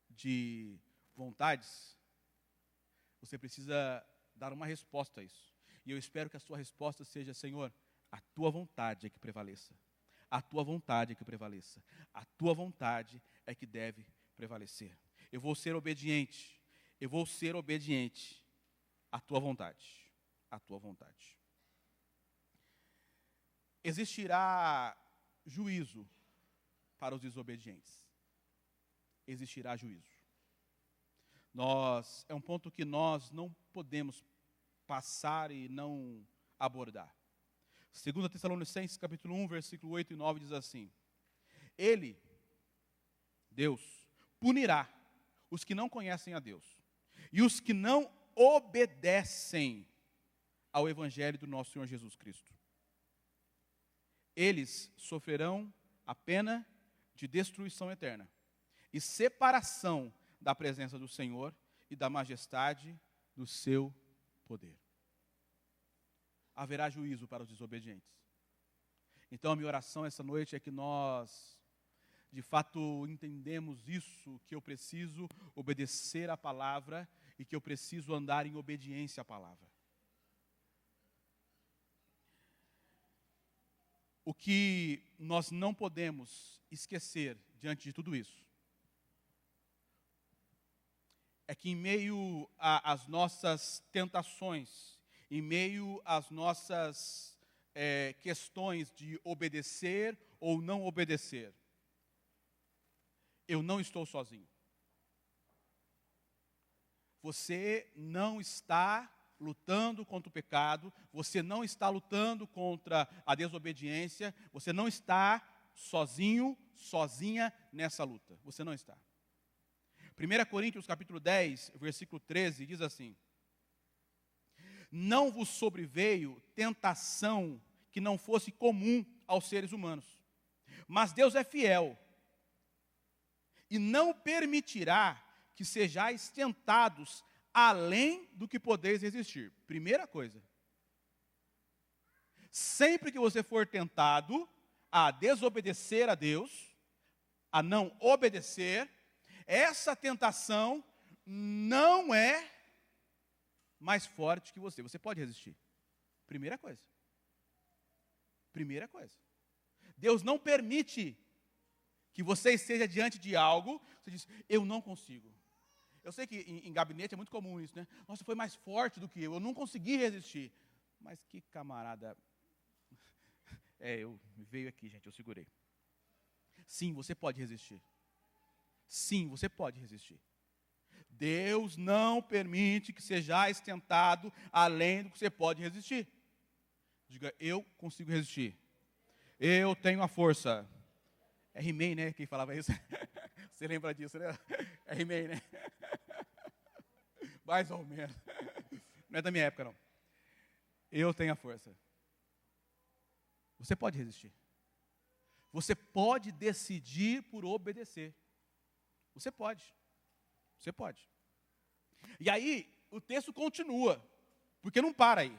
A: de vontades, você precisa dar uma resposta a isso. E eu espero que a sua resposta seja, Senhor, a tua vontade é que prevaleça. A tua vontade é que prevaleça. A tua vontade é que deve prevalecer. Eu vou ser obediente. Eu vou ser obediente à tua vontade. À tua vontade. Existirá juízo para os desobedientes. Existirá juízo. É um ponto que nós não podemos passar e não abordar. 2 Tessalonicenses, capítulo 1, versículo 8 e 9 diz assim: Ele, Deus, punirá os que não conhecem a Deus e os que não obedecem ao evangelho do nosso Senhor Jesus Cristo. Eles sofrerão a pena de destruição eterna e separação da presença do Senhor e da majestade do seu poder. Haverá juízo para os desobedientes. Então a minha oração essa noite é que nós, de fato, entendemos isso, que eu preciso obedecer à palavra e que eu preciso andar em obediência à palavra. O que nós não podemos esquecer diante de tudo isso é que em meio às nossas tentações, em meio às nossas questões de obedecer ou não obedecer, eu não estou sozinho. Você não está lutando contra o pecado, você não está lutando contra a desobediência, você não está sozinho, sozinha nessa luta. Você não está. 1 Coríntios capítulo 10, versículo 13, diz assim: Não vos sobreveio tentação que não fosse comum aos seres humanos, mas Deus é fiel e não permitirá que sejais tentados além do que podeis resistir. Primeira coisa, sempre que você for tentado, a desobedecer a Deus, a não obedecer, essa tentação não é mais forte que você. Você pode resistir. Primeira coisa. Primeira coisa. Deus não permite que você esteja diante de algo, você diz, eu não consigo. Eu sei que em gabinete é muito comum isso, né? Nossa, foi mais forte do que eu não consegui resistir. Mas que camarada... veio aqui, gente, eu segurei. Sim, você pode resistir. Sim, você pode resistir. Deus não permite que sejais tentado além do que você pode resistir. Diga, eu consigo resistir. Eu tenho a força. É He-Man, né? Quem falava isso? Você lembra disso, né? É He-Man, né? Mais ou menos. Não é da minha época, não. Eu tenho a força. Você pode resistir. Você pode decidir por obedecer. Você pode. Você pode. E aí, o texto continua, porque não para aí.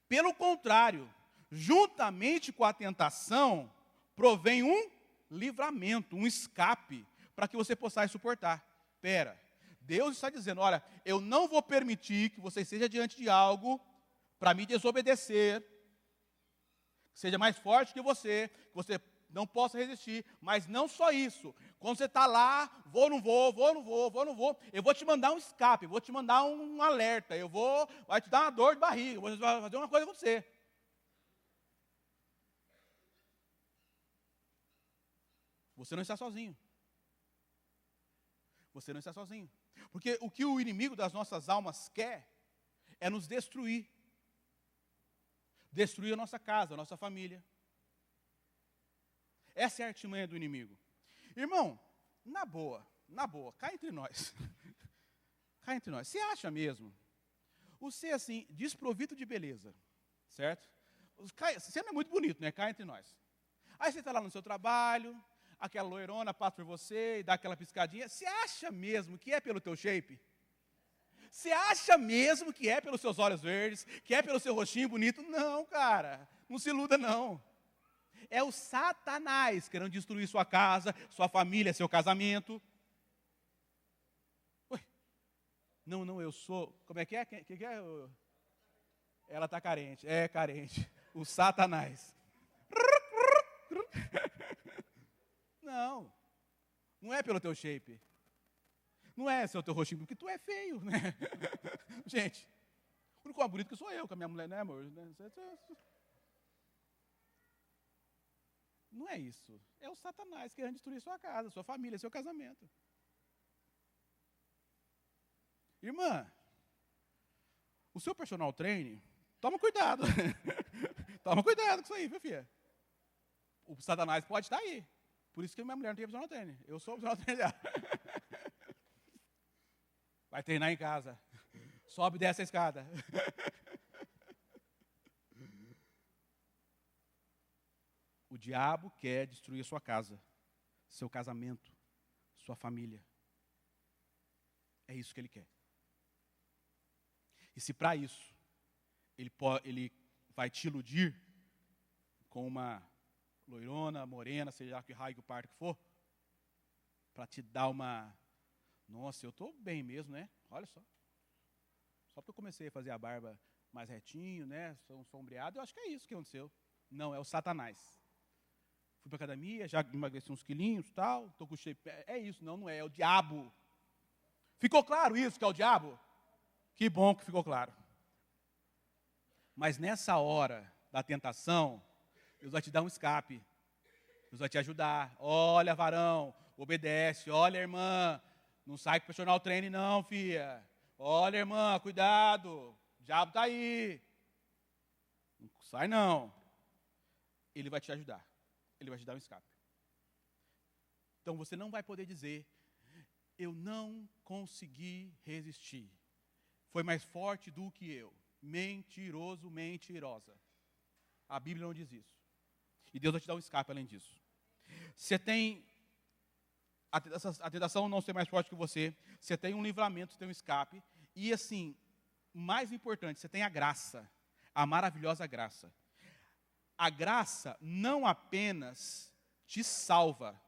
A: Pelo contrário, juntamente com a tentação, provém um livramento, um escape, para que você possa suportar. Espera, Deus está dizendo, olha, eu não vou permitir que você esteja diante de algo para me desobedecer, que seja mais forte que você não possa resistir, mas não só isso. Quando você está lá, vou, não vou, eu vou te mandar um escape, vou te mandar um alerta, vai te dar uma dor de barriga, vou fazer uma coisa com você. Você não está sozinho. Você não está sozinho. Porque o que o inimigo das nossas almas quer é nos destruir. Destruir a nossa casa, a nossa família. Essa é a artimanha do inimigo. Irmão, na boa, cá entre nós. Cá entre nós. Você acha mesmo? Você, assim, desprovido de beleza, certo? Você não é muito bonito, né? Cá entre nós. Aí você está lá no seu trabalho, aquela loirona passa por você e dá aquela piscadinha. Você acha mesmo que é pelo teu shape? Você acha mesmo que é pelos seus olhos verdes? Que é pelo seu rostinho bonito? Não, cara. Não se iluda, não. É o Satanás querendo destruir sua casa, sua família, seu casamento. Ué, não, eu sou... Como é que é? Que é? Ela está carente. É carente. O Satanás. Não é pelo teu shape. Não é seu teu rostinho, porque tu é feio, né? Gente, o único mais bonito que sou eu, com a minha mulher, né, amor? Não é isso. É o Satanás querendo destruir sua casa, sua família, seu casamento. Irmã, o seu personal trainer, toma cuidado. Toma cuidado com isso aí, viu, filha? O Satanás pode estar aí. Por isso que minha mulher não tem personal trainer. Eu sou o personal trainer dela. Vai treinar em casa. Sobe e desce a escada. O diabo quer destruir a sua casa, seu casamento, sua família. É isso que ele quer. E se para isso ele vai te iludir com uma loirona, morena, seja que raio que parto que for, para te dar uma... Nossa, eu estou bem mesmo, né? Olha só. Só porque eu comecei a fazer a barba mais retinho, né? Sombreado, eu acho que é isso que aconteceu. Não, é o Satanás. Fui para a academia, já emagreci uns quilinhos e tal, estou com shape. É isso, não é o diabo. Ficou claro isso, que é o diabo? Que bom que ficou claro. Mas nessa hora da tentação, Deus vai te dar um escape. Deus vai te ajudar. Olha, varão, obedece. Olha, irmã, não sai com o personal training não, filha. Olha, irmã, cuidado. O diabo está aí. Não sai não. Ele vai te ajudar. Ele vai te dar um escape. Então você não vai poder dizer, eu não consegui resistir. Foi mais forte do que eu. Mentiroso, mentirosa. A Bíblia não diz isso. E Deus vai te dar um escape além disso. Você tem a tentação não ser mais forte que você. Você tem um livramento, você tem um escape. E assim, mais importante, você tem a graça. A maravilhosa graça. a graça não apenas te salva,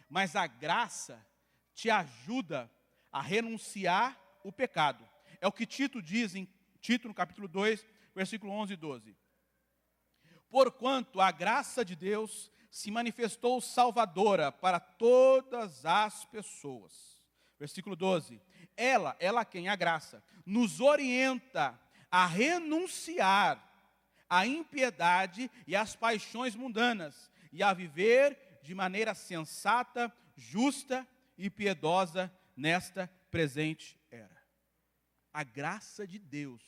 A: mas a graça te ajuda a renunciar o pecado. É o que Tito diz em Tito, no capítulo 2, versículo 11 e 12. Porquanto a graça de Deus se manifestou salvadora para todas as pessoas. Versículo 12. Ela quem? A graça, nos orienta a renunciar à impiedade e às paixões mundanas e a viver de maneira sensata, justa e piedosa nesta presente era. A graça de Deus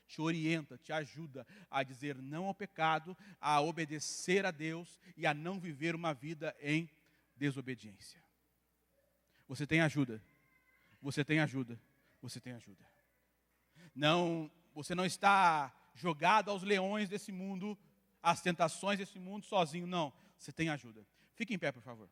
A: te orienta, te ajuda a dizer não ao pecado, a obedecer a Deus e a não viver uma vida em desobediência. Você tem ajuda, você tem ajuda, você tem ajuda. Não, você não está jogado aos leões desse mundo, às tentações desse mundo sozinho, não. Você tem ajuda. Fique em pé, por favor.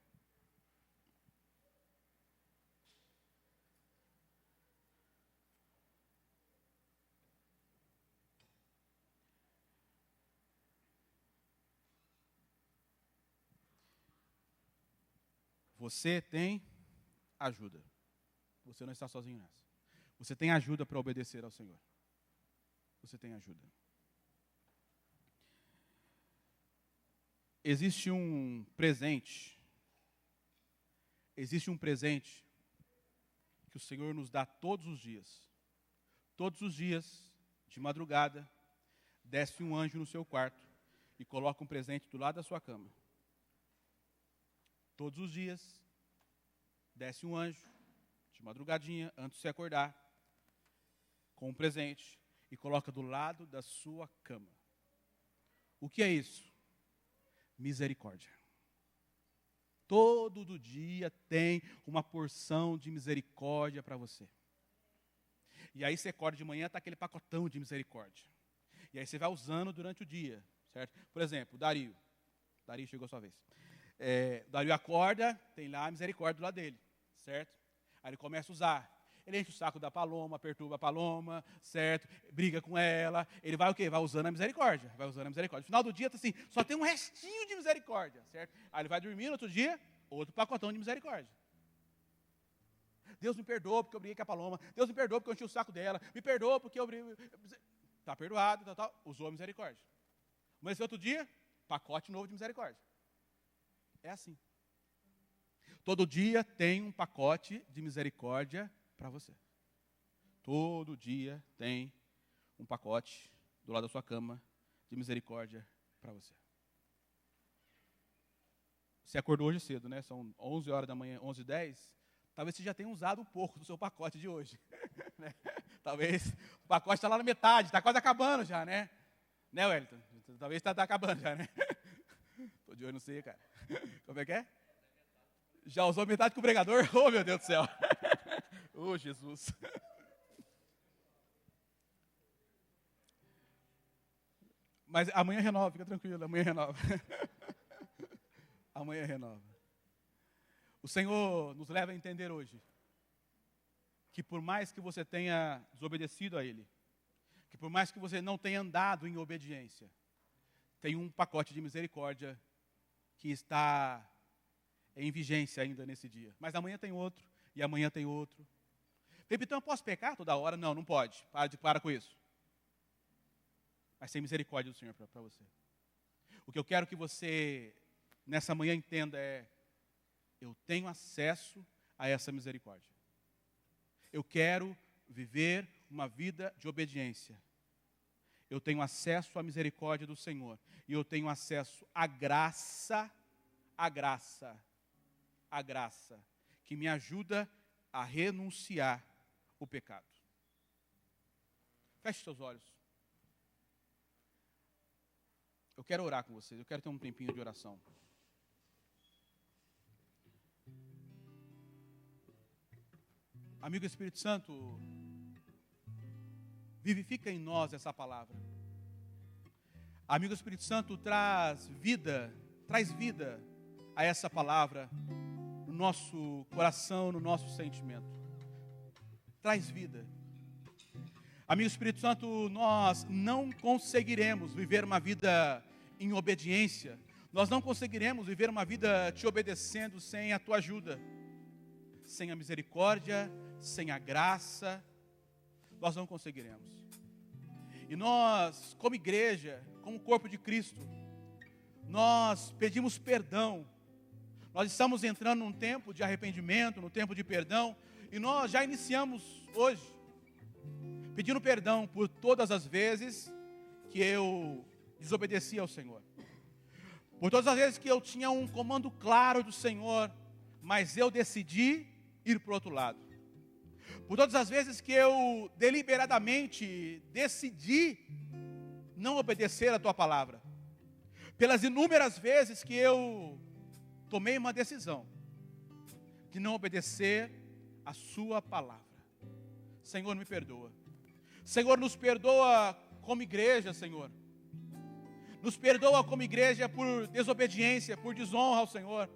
A: Você tem ajuda. Você não está sozinho nessa. Você tem ajuda para obedecer ao Senhor. Você tem ajuda. Existe um presente que o Senhor nos dá todos os dias. Todos os dias, de madrugada, desce um anjo no seu quarto e coloca um presente do lado da sua cama. Todos os dias, desce um anjo, de madrugadinha, antes de você acordar, com um presente, e coloca do lado da sua cama. O que é isso? Misericórdia. Todo dia tem uma porção de misericórdia para você. E aí você acorda de manhã, está aquele pacotão de misericórdia. E aí você vai usando durante o dia, certo? Por exemplo, Dario chegou a sua vez. Dario acorda, tem lá a misericórdia do lado dele, certo? Aí ele começa a usar. Ele enche o saco da Paloma, perturba a Paloma, certo? Briga com ela. Ele vai o quê? Vai usando a misericórdia. Vai usando a misericórdia. No final do dia, assim, só tem um restinho de misericórdia, certo? Aí ele vai dormir, no outro dia, outro pacotão de misericórdia. Deus me perdoa porque eu briguei com a Paloma. Deus me perdoa porque eu enchi o saco dela. Me perdoa porque eu briguei. Está perdoado, tal. Usou a misericórdia. Mas esse outro dia, pacote novo de misericórdia. É assim. Todo dia tem um pacote de misericórdia para você. Todo dia tem um pacote do lado da sua cama de misericórdia para você. Você acordou hoje cedo, né? São 11 horas da manhã, 11h10. Talvez você já tenha usado um pouco do seu pacote de hoje. Né? Talvez o pacote está lá na metade, está quase acabando já, né? Né, Wellington? Talvez está acabando já, né? Estou de olho, não sei, cara. Como é que é? Já usou metade com o pregador? Oh, meu Deus do céu. Oh, Jesus. Mas amanhã renova, fica tranquilo, amanhã renova. Amanhã renova. O Senhor nos leva a entender hoje que por mais que você tenha desobedecido a Ele, que por mais que você não tenha andado em obediência, tem um pacote de misericórdia que está em vigência ainda nesse dia. Mas amanhã tem outro, e amanhã tem outro. Felipe, então eu posso pecar toda hora? Não, não pode. Para com isso. Mas tem misericórdia do Senhor para você. O que eu quero que você, nessa manhã, entenda é: eu tenho acesso a essa misericórdia. Eu quero viver uma vida de obediência. Eu tenho acesso à misericórdia do Senhor. E eu tenho acesso à graça, que me ajuda a renunciar o pecado. Feche seus olhos. Eu quero orar com vocês, eu quero ter um tempinho de oração. Amigo Espírito Santo, vivifica em nós essa palavra. Amigo Espírito Santo, traz vida a essa palavra no nosso coração, no nosso sentimento. Traz vida. Amigo Espírito Santo, nós não conseguiremos viver uma vida em obediência. Nós não conseguiremos viver uma vida te obedecendo sem a tua ajuda, sem a misericórdia, sem a graça. Nós não conseguiremos. E nós, como igreja, como corpo de Cristo, nós pedimos perdão. Nós estamos entrando num tempo de arrependimento, num tempo de perdão, e nós já iniciamos hoje, pedindo perdão por todas as vezes que eu desobedeci ao Senhor. Por todas as vezes que eu tinha um comando claro do Senhor, mas eu decidi ir para o outro lado. Por todas as vezes que eu deliberadamente decidi não obedecer a tua palavra. Pelas inúmeras vezes que eu tomei uma decisão de não obedecer a sua palavra. Senhor, me perdoa. Senhor, nos perdoa como igreja, Senhor. Nos perdoa como igreja por desobediência, por desonra ao Senhor.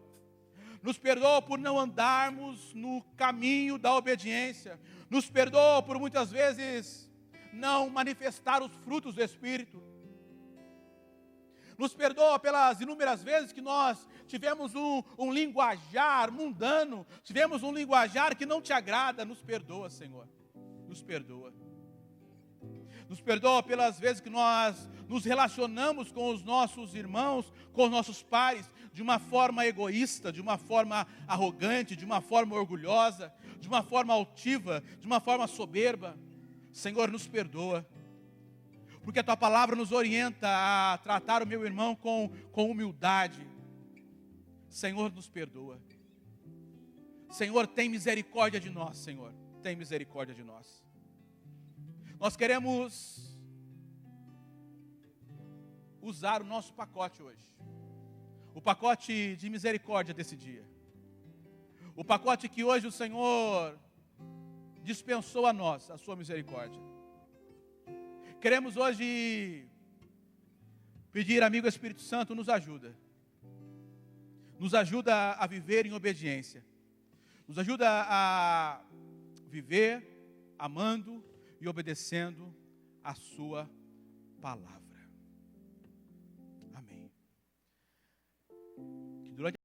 A: Nos perdoa por não andarmos no caminho da obediência. Nos perdoa por muitas vezes não manifestar os frutos do Espírito. Nos perdoa pelas inúmeras vezes que nós tivemos um linguajar mundano, tivemos um linguajar que não te agrada. Nos perdoa, Senhor. Nos perdoa. Nos perdoa pelas vezes que nós nos relacionamos com os nossos irmãos, com os nossos pais, de uma forma egoísta, de uma forma arrogante, de uma forma orgulhosa, de uma forma altiva, de uma forma soberba. Senhor, nos perdoa. Porque a tua palavra nos orienta a tratar o meu irmão com humildade. Senhor, nos perdoa. Senhor, tem misericórdia de nós, Senhor. Tem misericórdia de nós. Nós queremos usar o nosso pacote hoje. O pacote de misericórdia desse dia. O pacote que hoje o Senhor dispensou a nós, a sua misericórdia. Queremos hoje pedir, amigo Espírito Santo, nos ajuda. Nos ajuda a viver em obediência. Nos ajuda a viver amando e obedecendo a sua palavra. Amém. Que durante